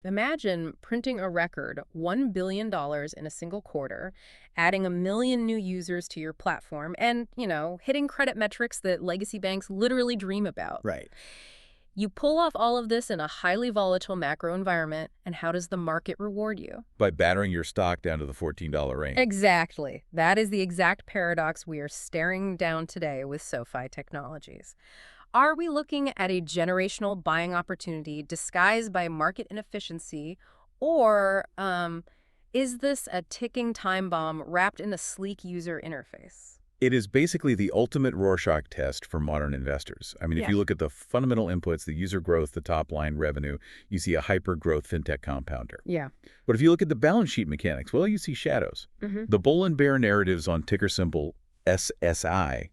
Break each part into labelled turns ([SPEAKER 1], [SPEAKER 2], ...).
[SPEAKER 1] Imagine printing a record $1 billion in a single quarter, adding a million new users to your platform, and, hitting credit metrics that legacy banks literally dream about.
[SPEAKER 2] Right.
[SPEAKER 1] You pull off all of this in a highly volatile macro environment, and how does the market reward you?
[SPEAKER 2] By battering your stock down to the $14 range.
[SPEAKER 1] Exactly. That is the exact paradox we are staring down today with SoFi Technologies. Are we looking at a generational buying opportunity disguised by market inefficiency, or is this a ticking time bomb wrapped in a sleek user interface?
[SPEAKER 2] It is basically the ultimate Rorschach test for modern investors. I mean, if
[SPEAKER 1] Yeah.
[SPEAKER 2] you look at the fundamental inputs, the user growth, the top line revenue, you see a hyper-growth fintech compounder.
[SPEAKER 1] Yeah.
[SPEAKER 2] But if you look at the balance sheet mechanics, well, you see shadows.
[SPEAKER 1] Hmm.
[SPEAKER 2] The bull and bear narratives on ticker symbol SSI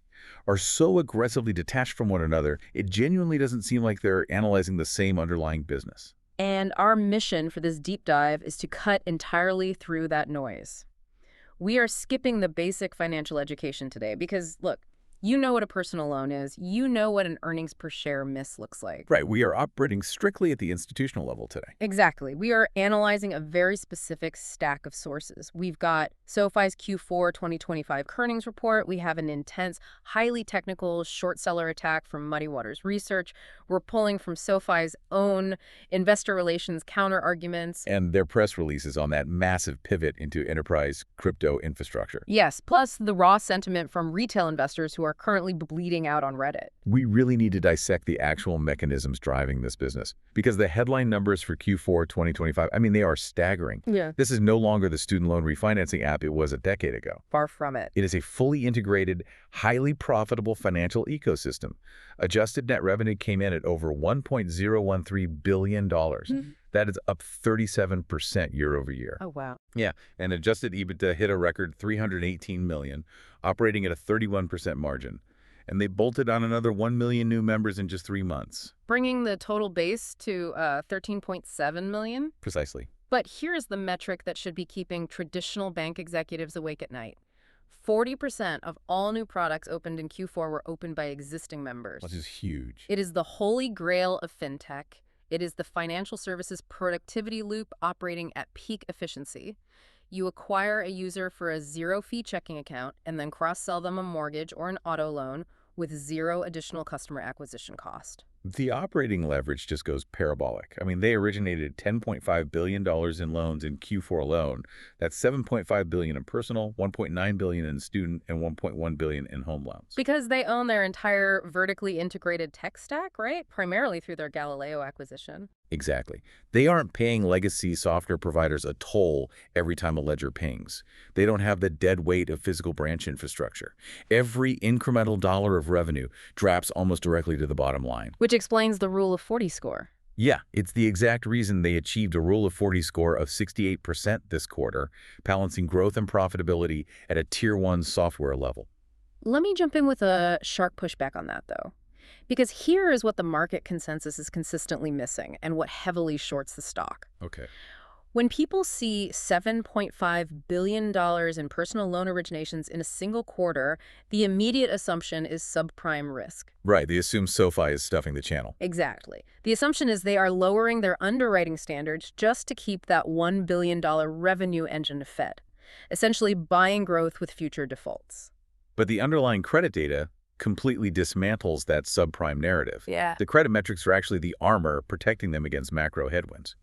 [SPEAKER 2] are so aggressively detached from one another, it genuinely doesn't seem like they're analyzing the same underlying business.
[SPEAKER 1] And our mission for this deep dive is to cut entirely through that noise. We are skipping the basic financial education today because, look, you know what a personal loan is. You know what an earnings per share miss looks like.
[SPEAKER 2] Right, we are operating strictly at the institutional level today.
[SPEAKER 1] Exactly. We are analyzing a very specific stack of sources. We've got SoFi's Q4 2025 earnings report. We have an intense, highly technical short seller attack from Muddy Waters Research. We're pulling from SoFi's own investor relations counter arguments.
[SPEAKER 2] And their press releases on that massive pivot into enterprise crypto infrastructure.
[SPEAKER 1] Yes, plus the raw sentiment from retail investors who are currently bleeding out on Reddit.
[SPEAKER 2] We really need to dissect the actual mechanisms driving this business, because the headline numbers for Q4 2025, I mean, they are staggering.
[SPEAKER 1] Yeah.
[SPEAKER 2] This is no longer the student loan refinancing app it was a decade ago.
[SPEAKER 1] Far from it.
[SPEAKER 2] It is a fully integrated, highly profitable financial ecosystem. Adjusted net revenue came in at over $1.013 billion. That is up 37% year over year.
[SPEAKER 1] Oh, wow.
[SPEAKER 2] Yeah, and adjusted EBITDA hit a record $318 million, operating at a 31% margin. And they bolted on another 1 million new members in just 3 months.
[SPEAKER 1] Bringing the total base to 13.7 million.
[SPEAKER 2] Precisely.
[SPEAKER 1] But here's the metric that should be keeping traditional bank executives awake at night. 40% of all new products opened in Q4 were opened by existing members.
[SPEAKER 2] Which is huge.
[SPEAKER 1] It is the holy grail of fintech. It is the financial services productivity loop operating at peak efficiency. You acquire a user for a zero-fee checking account and then cross-sell them a mortgage or an auto loan with zero additional customer acquisition cost.
[SPEAKER 2] The operating leverage just goes parabolic. I mean, they originated $10.5 billion in loans in Q4 alone. That's $7.5 billion in personal, $1.9 billion in student, and $1.1 billion in home loans.
[SPEAKER 1] Because they own their entire vertically integrated tech stack, right? Primarily through their Galileo acquisition.
[SPEAKER 2] Exactly. They aren't paying legacy software providers a toll every time a ledger pings. They don't have the dead weight of physical branch infrastructure. Every incremental dollar of revenue drops almost directly to the bottom line.
[SPEAKER 1] Which explains the Rule of 40 score.
[SPEAKER 2] Yeah, it's the exact reason they achieved a Rule of 40 score of 68% this quarter, balancing growth and profitability at a Tier 1 software level.
[SPEAKER 1] Let me jump in with a sharp pushback on that, though. Because here is what the market consensus is consistently missing and what heavily shorts the stock.
[SPEAKER 2] Okay.
[SPEAKER 1] When people see $7.5 billion in personal loan originations in a single quarter, the immediate assumption is subprime risk.
[SPEAKER 2] Right, they assume SoFi is stuffing the channel.
[SPEAKER 1] Exactly. The assumption is they are lowering their underwriting standards just to keep that $1 billion revenue engine fed, essentially buying growth with future defaults.
[SPEAKER 2] But the underlying credit data completely dismantles that subprime narrative.
[SPEAKER 1] Yeah.
[SPEAKER 2] The credit metrics are actually the armor protecting them against macro headwinds.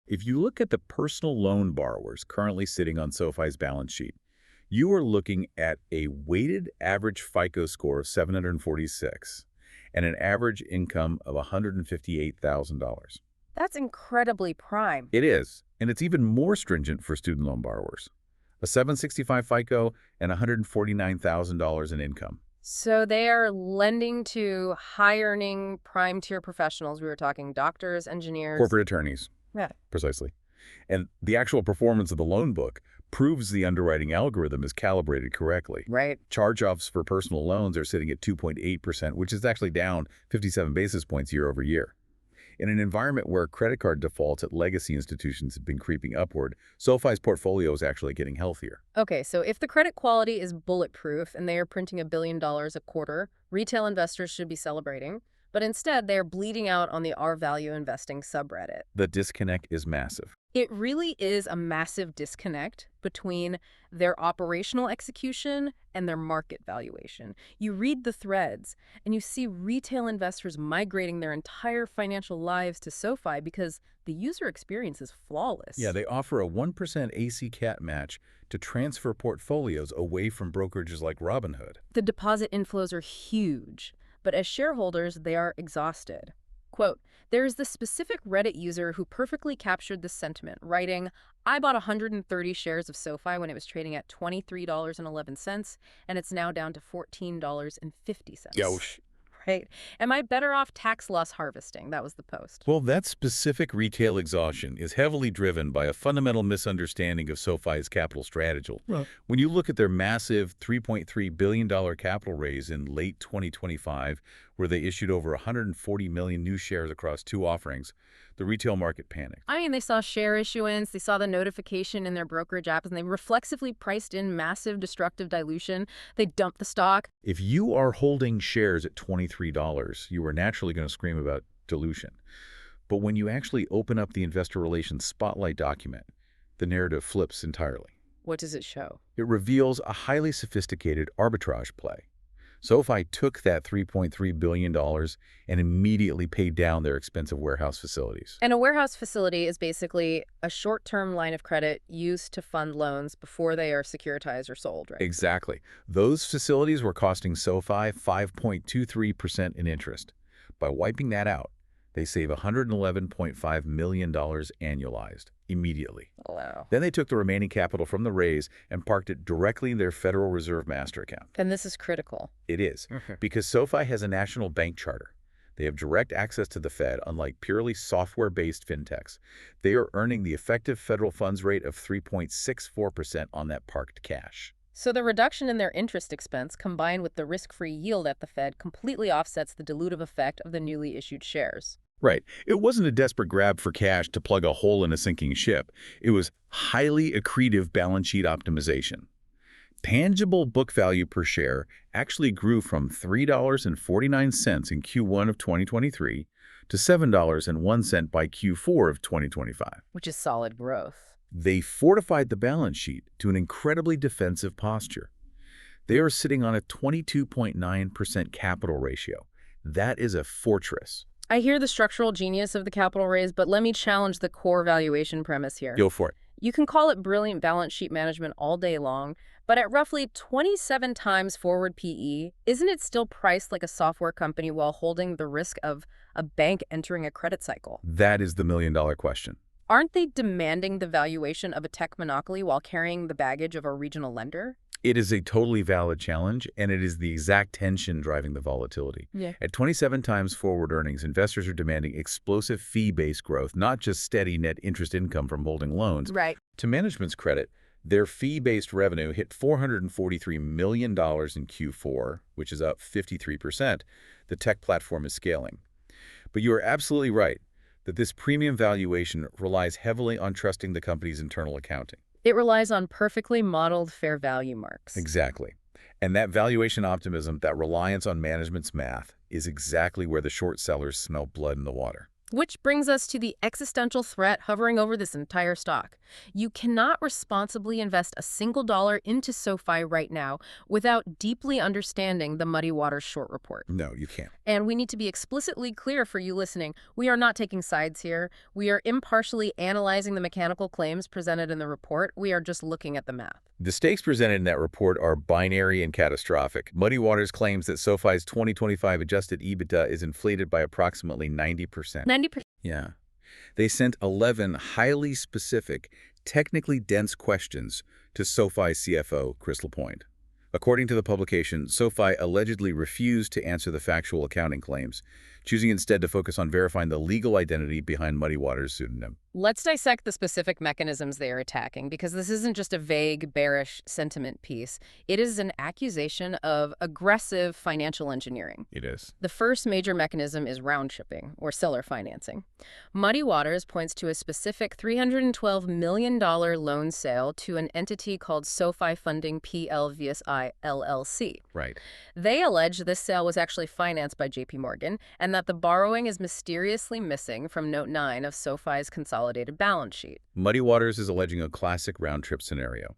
[SPEAKER 2] If you look at the personal loan borrowers currently sitting on SoFi's balance sheet, you are looking at a weighted average FICO score of 746 and an average income of $158,000.
[SPEAKER 1] That's incredibly prime.
[SPEAKER 2] It is, and it's even more stringent for student loan borrowers. A 765 FICO and $149,000 in income.
[SPEAKER 1] So they are lending to high-earning prime-tier professionals. We were talking doctors, engineers.
[SPEAKER 2] Corporate attorneys.
[SPEAKER 1] Yeah.
[SPEAKER 2] Precisely. And the actual performance of the loan book proves the underwriting algorithm is calibrated correctly.
[SPEAKER 1] Right.
[SPEAKER 2] Charge-offs for personal loans are sitting at 2.8%, which is actually down 57 basis points year over year. In an environment where credit card defaults at legacy institutions have been creeping upward, SoFi's portfolio is actually getting healthier.
[SPEAKER 1] Okay, so if the credit quality is bulletproof and they are printing $1 billion a quarter, retail investors should be celebrating. but instead they're bleeding out on the R-value investing subreddit.
[SPEAKER 2] The disconnect is massive.
[SPEAKER 1] It really is a massive disconnect between their operational execution and their market valuation. You read the threads and you see retail investors migrating their entire financial lives to SoFi because the user experience is flawless.
[SPEAKER 2] Yeah, they offer a 1% AC cat match to transfer portfolios away from brokerages like Robinhood.
[SPEAKER 1] The deposit inflows are huge, but as shareholders, they are exhausted. Quote, there is this specific Reddit user who perfectly captured this sentiment, writing, I bought 130 shares of SoFi when it was trading at $23.11, and it's now down to $14.50.
[SPEAKER 2] Yosh.
[SPEAKER 1] Right? Am I better off tax loss harvesting? That was the post.
[SPEAKER 2] Well, that specific retail exhaustion is heavily driven by a fundamental misunderstanding of SoFi's capital strategy. Right. When you look at their massive $3.3 billion capital raise in late 2025, where they issued over 140 million new shares across 2 offerings, the retail market panicked.
[SPEAKER 1] I mean, they saw share issuance, they saw the notification in their brokerage apps, and they reflexively priced in massive destructive dilution. They dumped the stock.
[SPEAKER 2] If you are holding shares at $23, you are naturally going to scream about dilution. But when you actually open up the investor relations spotlight document, the narrative flips entirely.
[SPEAKER 1] What does it show?
[SPEAKER 2] It reveals a highly sophisticated arbitrage play. SoFi took that $3.3 billion and immediately paid down their expensive warehouse facilities.
[SPEAKER 1] And a warehouse facility is basically a short-term line of credit used to fund loans before they are securitized or sold, right?
[SPEAKER 2] Exactly. Those facilities were costing SoFi 5.23% in interest. By wiping that out, they save $111.5 million annualized, immediately.
[SPEAKER 1] Wow.
[SPEAKER 2] Then they took the remaining capital from the raise and parked it directly in their Federal Reserve master account.
[SPEAKER 1] And this is critical.
[SPEAKER 2] It is, because SoFi has a national bank charter. They have direct access to the Fed, unlike purely software-based fintechs. They are earning the effective federal funds rate of 3.64% on that parked cash.
[SPEAKER 1] So the reduction in their interest expense, combined with the risk-free yield at the Fed, completely offsets the dilutive effect of the newly issued shares.
[SPEAKER 2] Right. It wasn't a desperate grab for cash to plug a hole in a sinking ship. It was highly accretive balance sheet optimization. Tangible book value per share actually grew from $3.49 in Q1 of 2023 to $7.01 by Q4 of 2025.
[SPEAKER 1] Which is solid growth.
[SPEAKER 2] They fortified the balance sheet to an incredibly defensive posture. They are sitting on a 22.9% capital ratio. That is a fortress.
[SPEAKER 1] I hear the structural genius of the capital raise, but let me challenge the core valuation premise here.
[SPEAKER 2] Go for it.
[SPEAKER 1] You can call it brilliant balance sheet management all day long, but at roughly 27 times forward PE, isn't it still priced like a software company while holding the risk of a bank entering a credit cycle?
[SPEAKER 2] That is the million-dollar question.
[SPEAKER 1] Aren't they demanding the valuation of a tech monopoly while carrying the baggage of a regional lender?
[SPEAKER 2] It is a totally valid challenge, and it is the exact tension driving the volatility.
[SPEAKER 1] Yeah.
[SPEAKER 2] At 27 times forward earnings, investors are demanding explosive fee-based growth, not just steady net interest income from holding loans.
[SPEAKER 1] Right.
[SPEAKER 2] To management's credit, their fee-based revenue hit $443 million in Q4, which is up 53%. The tech platform is scaling. But you are absolutely right that this premium valuation relies heavily on trusting the company's internal accounting.
[SPEAKER 1] It relies on perfectly modeled fair value marks.
[SPEAKER 2] Exactly. And that valuation optimism, that reliance on management's math, is exactly where the short sellers smell blood in the water.
[SPEAKER 1] Which brings us to the existential threat hovering over this entire stock. You cannot responsibly invest a single dollar into SoFi right now without deeply understanding the Muddy Waters short report.
[SPEAKER 2] No, you can't.
[SPEAKER 1] And we need to be explicitly clear for you listening. We are not taking sides here. We are impartially analyzing the mechanical claims presented in the report. We are just looking at the math.
[SPEAKER 2] The stakes presented in that report are binary and catastrophic. Muddy Waters claims that SoFi's 2025 adjusted EBITDA is inflated by approximately 90%.
[SPEAKER 1] 90%.
[SPEAKER 2] Yeah. They sent 11 highly specific, technically dense questions to SoFi CFO, Chris Lapointe. According to the publication, SoFi allegedly refused to answer the factual accounting claims, choosing instead to focus on verifying the legal identity behind Muddy Waters' pseudonym.
[SPEAKER 1] Let's dissect the specific mechanisms they are attacking, because this isn't just a vague, bearish sentiment piece. It is an accusation of aggressive financial engineering.
[SPEAKER 2] It is.
[SPEAKER 1] The first major mechanism is round shipping, or seller financing. Muddy Waters points to a specific $312 million loan sale to an entity called SoFi Funding PLVSI LLC.
[SPEAKER 2] Right.
[SPEAKER 1] They allege this sale was actually financed by JP Morgan and that the borrowing is mysteriously missing from Note 9 of SoFi's consolidated balance sheet.
[SPEAKER 2] Muddy Waters is alleging a classic round-trip scenario.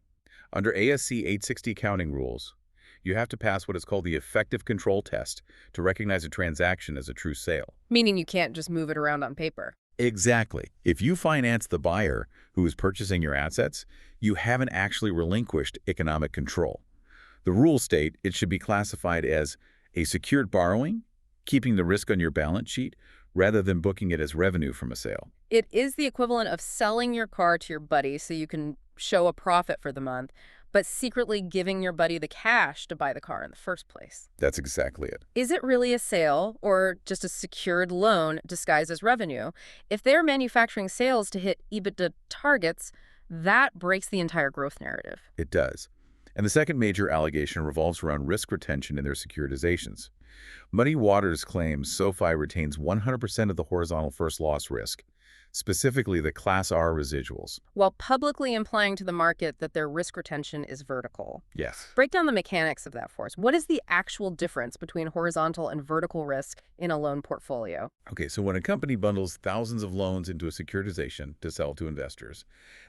[SPEAKER 2] Under ASC 860 accounting rules, you have to pass what is called the effective control test to recognize a transaction as a true sale.
[SPEAKER 1] Meaning you can't just move it around on paper.
[SPEAKER 2] Exactly. If you finance the buyer who is purchasing your assets, you haven't actually relinquished economic control. The rules state it should be classified as a secured borrowing, keeping the risk on your balance sheet, rather than booking it as revenue from a sale.
[SPEAKER 1] It is the equivalent of selling your car to your buddy so you can show a profit for the month, but secretly giving your buddy the cash to buy the car in the first place.
[SPEAKER 2] That's exactly it.
[SPEAKER 1] Is it really a sale or just a secured loan disguised as revenue? If they're manufacturing sales to hit EBITDA targets, that breaks the entire growth narrative.
[SPEAKER 2] It does. And the second major allegation revolves around risk retention in their securitizations. Muddy Waters claims SoFi retains 100% of the horizontal first loss risk, specifically the Class R residuals.
[SPEAKER 1] While publicly implying to the market that their risk retention is vertical.
[SPEAKER 2] Yes.
[SPEAKER 1] Break down the mechanics of that for us. What is the actual difference between horizontal and vertical risk in a loan portfolio?
[SPEAKER 2] Okay, so when a company bundles thousands of loans into a securitization to sell to investors,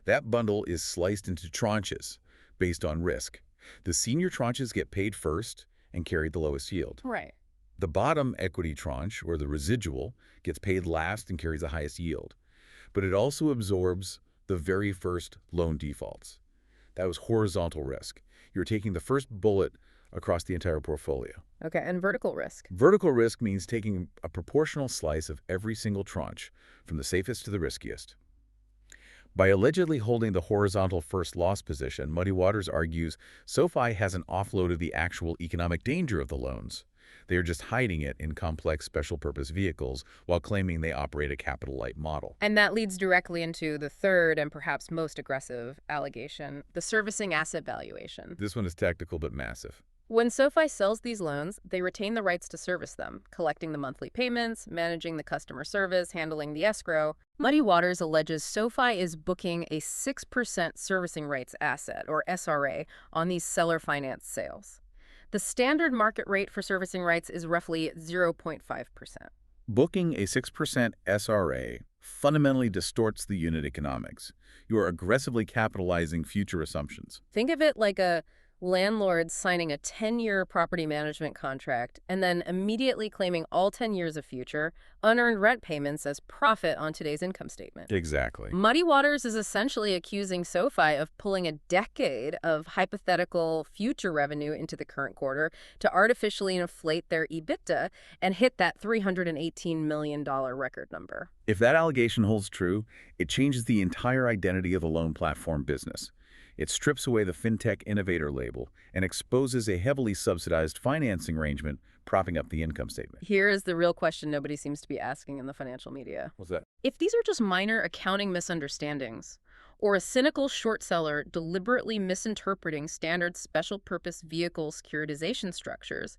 [SPEAKER 2] that bundle is sliced into tranches based on risk. The senior tranches get paid first and carry the lowest yield.
[SPEAKER 1] Right.
[SPEAKER 2] The bottom equity tranche, or the residual, gets paid last and carries the highest yield. But it also absorbs the very first loan defaults. That was horizontal risk. You're taking the first bullet across the entire portfolio.
[SPEAKER 1] Okay, and vertical risk?
[SPEAKER 2] Vertical risk means taking a proportional slice of every single tranche, from the safest to the riskiest. By allegedly holding the horizontal first loss position, Muddy Waters argues SoFi hasn't offloaded the actual economic danger of the loans. They are just hiding it in complex special-purpose vehicles while claiming they operate a capital-light model.
[SPEAKER 1] And that leads directly into the third and perhaps most aggressive allegation, the servicing asset valuation.
[SPEAKER 2] This one is tactical but massive.
[SPEAKER 1] When SoFi sells these loans, they retain the rights to service them, collecting the monthly payments, managing the customer service, handling the escrow. Muddy Waters alleges SoFi is booking a 6% servicing rights asset, or SRA, on these seller finance sales. The standard market rate for servicing rights is roughly 0.5%.
[SPEAKER 2] Booking a 6% SRA fundamentally distorts the unit economics. You are aggressively capitalizing future assumptions.
[SPEAKER 1] Think of it like a landlord signing a 10-year property management contract and then immediately claiming all 10 years of future unearned rent payments as profit on today's income statement.
[SPEAKER 2] Exactly.
[SPEAKER 1] Muddy Waters is essentially accusing SoFi of pulling a decade of hypothetical future revenue into the current quarter to artificially inflate their EBITDA and hit that $318 million record number.
[SPEAKER 2] If that allegation holds true, it changes the entire identity of the loan platform business. It strips away the Fintech innovator label and exposes a heavily subsidized financing arrangement propping up the income statement.
[SPEAKER 1] Here is the real question nobody seems to be asking in the financial media.
[SPEAKER 2] What's that?
[SPEAKER 1] If these are just minor accounting misunderstandings, or a cynical short seller deliberately misinterpreting standard special-purpose vehicle securitization structures,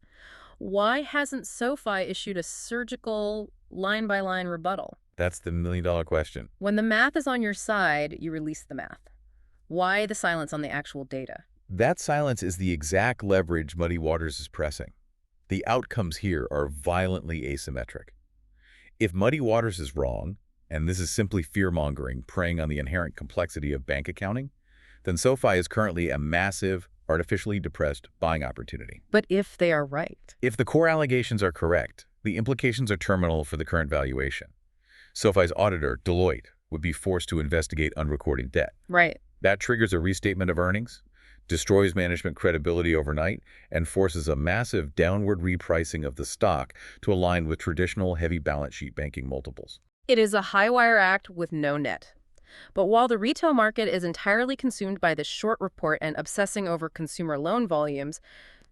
[SPEAKER 1] why hasn't SoFi issued a surgical line-by-line rebuttal?
[SPEAKER 2] That's the million-dollar question.
[SPEAKER 1] When the math is on your side, you release the math. Why the silence on the actual data?
[SPEAKER 2] That silence is the exact leverage Muddy Waters is pressing. The outcomes here are violently asymmetric. If Muddy Waters is wrong, and this is simply fear-mongering preying on the inherent complexity of bank accounting, then SoFi is currently a massive, artificially depressed buying opportunity.
[SPEAKER 1] But if they are right?
[SPEAKER 2] If the core allegations are correct, the implications are terminal for the current valuation. SoFi's auditor, Deloitte, would be forced to investigate unrecorded debt.
[SPEAKER 1] Right.
[SPEAKER 2] That triggers a restatement of earnings, destroys management credibility overnight, and forces a massive downward repricing of the stock to align with traditional heavy balance sheet banking multiples.
[SPEAKER 1] It is a high-wire act with no net. But while the retail market is entirely consumed by this short report and obsessing over consumer loan volumes,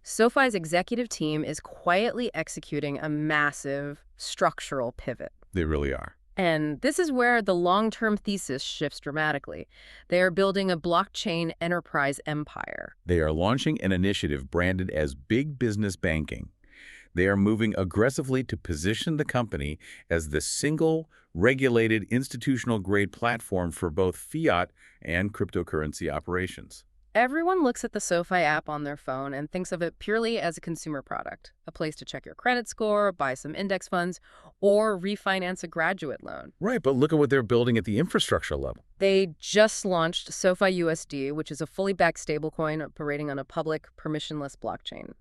[SPEAKER 1] SoFi's executive team is quietly executing a massive structural pivot.
[SPEAKER 2] They really are.
[SPEAKER 1] And this is where the long-term thesis shifts dramatically. They are building a blockchain enterprise empire.
[SPEAKER 2] They are launching an initiative branded as Big Business Banking. They are moving aggressively to position the company as the single, regulated, institutional-grade platform for both fiat and cryptocurrency operations.
[SPEAKER 1] Everyone looks at the SoFi app on their phone and thinks of it purely as a consumer product, a place to check your credit score, buy some index funds, or refinance a graduate loan.
[SPEAKER 2] Right, but look at what they're building at the infrastructure level.
[SPEAKER 1] They just launched SoFi USD, which is a fully backed stablecoin operating on a public, permissionless blockchain.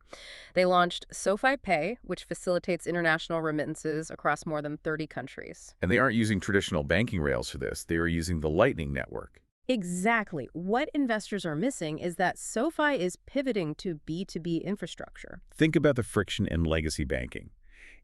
[SPEAKER 1] They launched SoFi Pay, which facilitates international remittances across more than 30 countries.
[SPEAKER 2] And they aren't using traditional banking rails for this. They are using the Lightning Network.
[SPEAKER 1] Exactly. What investors are missing is that SoFi is pivoting to B2B infrastructure.
[SPEAKER 2] Think about the friction in legacy banking.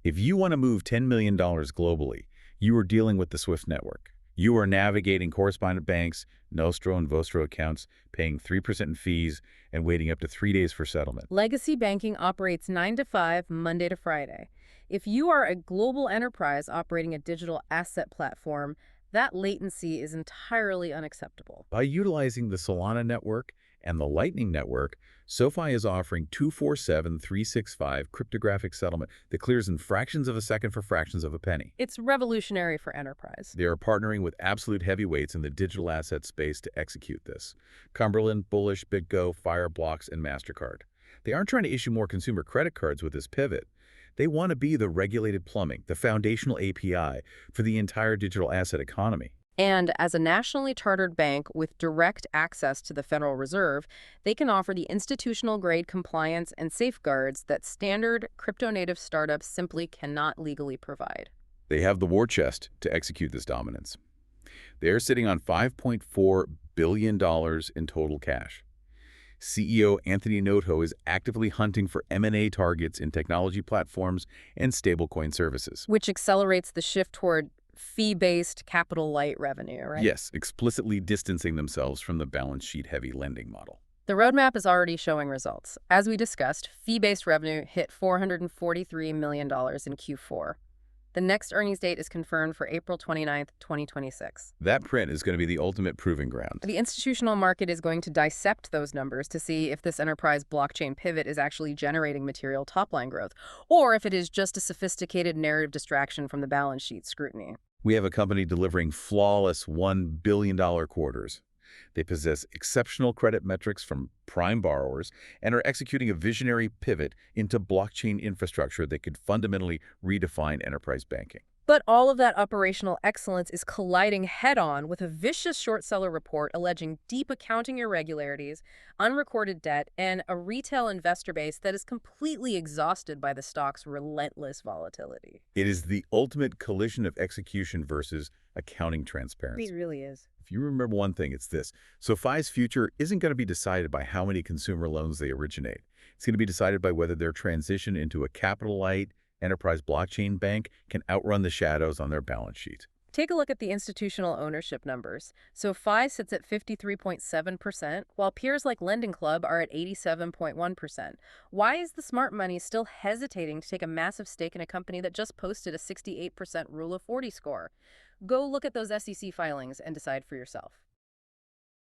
[SPEAKER 2] If you want to move $10 million globally, you are dealing with the SWIFT network. You are navigating correspondent banks, Nostro and Vostro accounts, paying 3% in fees, and waiting up to 3 days for settlement.
[SPEAKER 1] Legacy banking operates 9 to 5, Monday to Friday. If you are a global enterprise operating a digital asset platform, that latency is entirely unacceptable.
[SPEAKER 2] By utilizing the Solana network and the Lightning Network, SoFi is offering 247-365 cryptographic settlement that clears in fractions of a second for fractions of a penny.
[SPEAKER 1] It's revolutionary for enterprise.
[SPEAKER 2] They are partnering with absolute heavyweights in the digital asset space to execute this. Cumberland, Bullish, BitGo, Fireblocks, and MasterCard. They aren't trying to issue more consumer credit cards with this pivot. They want to be the regulated plumbing, the foundational API for the entire digital asset economy.
[SPEAKER 1] And as a nationally chartered bank with direct access to the Federal Reserve, they can offer the institutional-grade compliance and safeguards that standard crypto-native startups simply cannot legally provide.
[SPEAKER 2] They have the war chest to execute this dominance. They are sitting on $5.4 billion in total cash. CEO Anthony Noto is actively hunting for M&A targets in technology platforms and stablecoin services.
[SPEAKER 1] Which accelerates the shift toward fee-based capital-light revenue, right?
[SPEAKER 2] Yes, explicitly distancing themselves from the balance sheet-heavy lending model.
[SPEAKER 1] The roadmap is already showing results. As we discussed, fee-based revenue hit $443 million in Q4. The next earnings date is confirmed for April 29th, 2026.
[SPEAKER 2] That print is going to be the ultimate proving ground.
[SPEAKER 1] The institutional market is going to dissect those numbers to see if this enterprise blockchain pivot is actually generating material top-line growth, or if it is just a sophisticated narrative distraction from the balance sheet scrutiny.
[SPEAKER 2] We have a company delivering flawless $1 billion quarters. They possess exceptional credit metrics from prime borrowers and are executing a visionary pivot into blockchain infrastructure that could fundamentally redefine enterprise banking.
[SPEAKER 1] But all of that operational excellence is colliding head-on with a vicious short seller report alleging deep accounting irregularities, unrecorded debt, and a retail investor base that is completely exhausted by the stock's relentless volatility.
[SPEAKER 2] It is the ultimate collision of execution versus accounting transparency.
[SPEAKER 1] It really is.
[SPEAKER 2] If you remember one thing, it's this. SoFi's future isn't going to be decided by how many consumer loans they originate. It's going to be decided by whether their transition into a capital-light enterprise blockchain bank can outrun the shadows on their balance sheet.
[SPEAKER 1] Take a look at the institutional ownership numbers. SoFi sits at 53.7%, while peers like Lending Club are at 87.1%. Why is the smart money still hesitating to take a massive stake in a company that just posted a 68% Rule of 40 score? Go look at those SEC filings and decide for yourself.